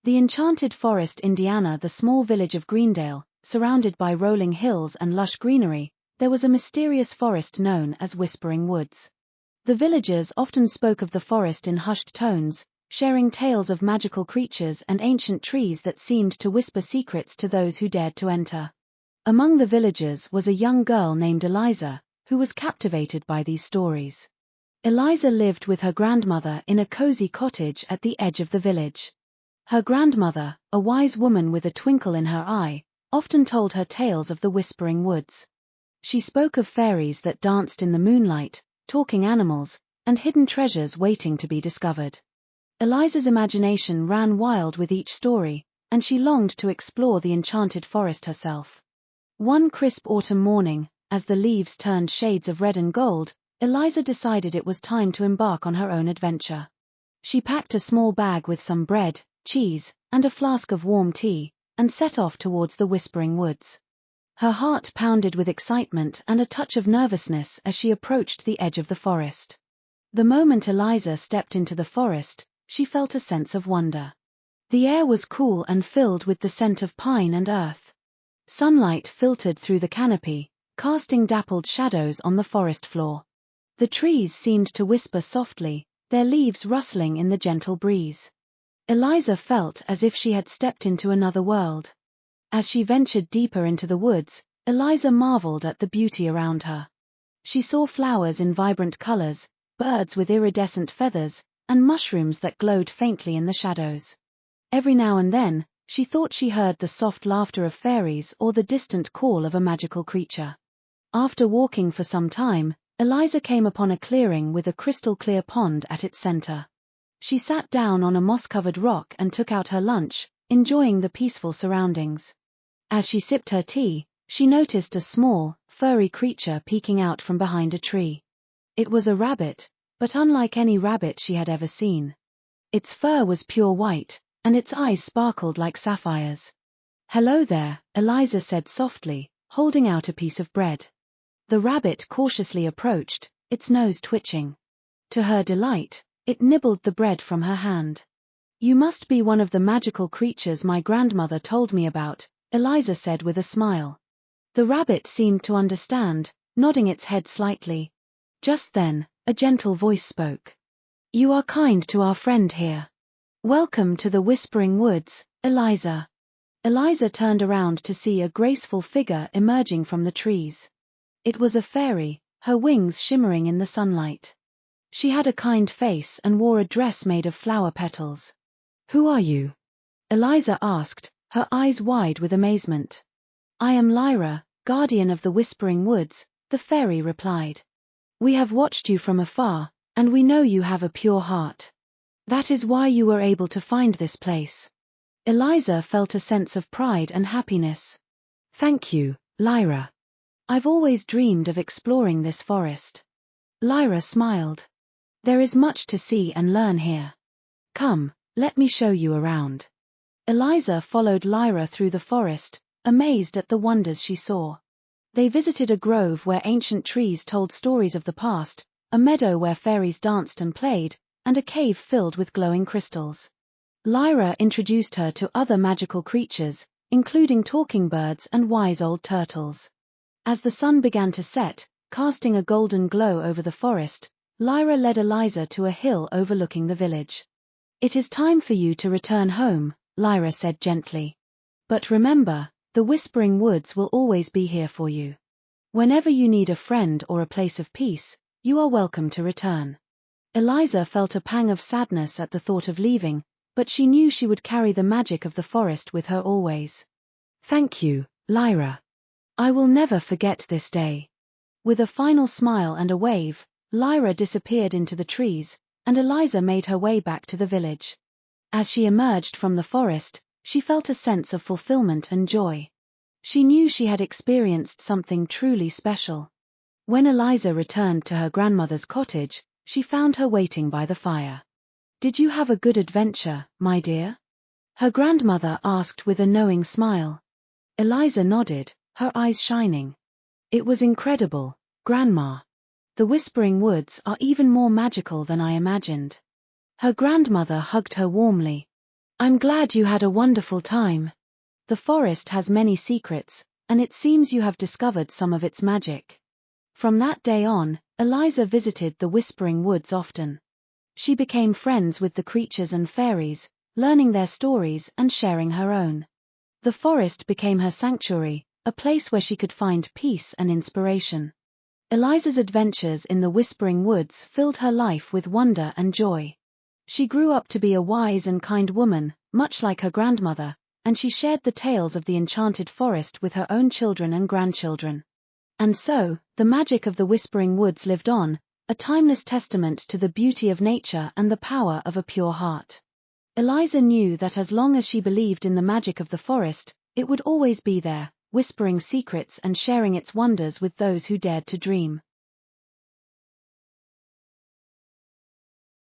The Enchanted Forest, Indiana. The small village of Greendale, surrounded by rolling hills and lush greenery, there was a mysterious forest known as Whispering Woods. The villagers often spoke of the forest in hushed tones, sharing tales of magical creatures and ancient trees that seemed to whisper secrets to those who dared to enter. Among the villagers was a young girl named Eliza, who was captivated by these stories. Eliza lived with her grandmother in a cozy cottage at the edge of the village. Her grandmother, a wise woman with a twinkle in her eye, often told her tales of the Whispering Woods. She spoke of fairies that danced in the moonlight, talking animals, and hidden treasures waiting to be discovered. Eliza's imagination ran wild with each story, and she longed to explore the enchanted forest herself. One crisp autumn morning, as the leaves turned shades of red and gold, Eliza decided it was time to embark on her own adventure. She packed a small bag with some bread, cheese, and a flask of warm tea, and set off towards the Whispering Woods. Her heart pounded with excitement and a touch of nervousness as she approached the edge of the forest. The moment Eliza stepped into the forest, she felt a sense of wonder. The air was cool and filled with the scent of pine and earth. Sunlight filtered through the canopy, casting dappled shadows on the forest floor. The trees seemed to whisper softly, their leaves rustling in the gentle breeze. Eliza felt as if she had stepped into another world. As she ventured deeper into the woods, Eliza marveled at the beauty around her. She saw flowers in vibrant colors, birds with iridescent feathers, and mushrooms that glowed faintly in the shadows. Every now and then, she thought she heard the soft laughter of fairies or the distant call of a magical creature. After walking for some time, Eliza came upon a clearing with a crystal-clear pond at its center. She sat down on a moss-covered rock and took out her lunch, enjoying the peaceful surroundings. As she sipped her tea, she noticed a small, furry creature peeking out from behind a tree. It was a rabbit, but unlike any rabbit she had ever seen. Its fur was pure white, and its eyes sparkled like sapphires. "Hello there," Eliza said softly, holding out a piece of bread. The rabbit cautiously approached, its nose twitching. To her delight, it nibbled the bread from her hand. "You must be one of the magical creatures my grandmother told me about," Eliza said with a smile. The rabbit seemed to understand, nodding its head slightly. Just then, a gentle voice spoke. "You are kind to our friend here. Welcome to the Whispering Woods, Eliza." Eliza turned around to see a graceful figure emerging from the trees. It was a fairy, her wings shimmering in the sunlight. She had a kind face and wore a dress made of flower petals. "Who are you?" Eliza asked, her eyes wide with amazement. "I am Lyra, guardian of the Whispering Woods," the fairy replied. "We have watched you from afar, and we know you have a pure heart. That is why you were able to find this place." Eliza felt a sense of pride and happiness. "Thank you, Lyra. I've always dreamed of exploring this forest." Lyra smiled. "There is much to see and learn here. Come, let me show you around." Eliza followed Lyra through the forest, amazed at the wonders she saw. They visited a grove where ancient trees told stories of the past, a meadow where fairies danced and played, and a cave filled with glowing crystals. Lyra introduced her to other magical creatures, including talking birds and wise old turtles. As the sun began to set, casting a golden glow over the forest, Lyra led Eliza to a hill overlooking the village. "It is time for you to return home," Lyra said gently. "But remember, the Whispering Woods will always be here for you. Whenever you need a friend or a place of peace, you are welcome to return." Eliza felt a pang of sadness at the thought of leaving, but she knew she would carry the magic of the forest with her always. "Thank you, Lyra. I will never forget this day." With a final smile and a wave, Lyra disappeared into the trees, and Eliza made her way back to the village. As she emerged from the forest, she felt a sense of fulfillment and joy. She knew she had experienced something truly special. When Eliza returned to her grandmother's cottage, she found her waiting by the fire. "Did you have a good adventure, my dear?" her grandmother asked with a knowing smile. Eliza nodded, her eyes shining. "It was incredible, Grandma. The Whispering Woods are even more magical than I imagined." Her grandmother hugged her warmly. I'm glad you had a wonderful time. The forest has many secrets, and it seems you have discovered some of its magic. From that day on, Eliza visited the Whispering Woods often. She became friends with the creatures and fairies, learning their stories and sharing her own. The forest became her sanctuary, a place where she could find peace and inspiration. Eliza's adventures in the Whispering Woods filled her life with wonder and joy. She grew up to be a wise and kind woman, much like her grandmother, and she shared the tales of the Enchanted Forest with her own children and grandchildren. And so, the magic of the Whispering Woods lived on, a timeless testament to the beauty of nature and the power of a pure heart. Eliza knew that as long as she believed in the magic of the forest, it would always be there, whispering secrets and sharing its wonders with those who dared to dream.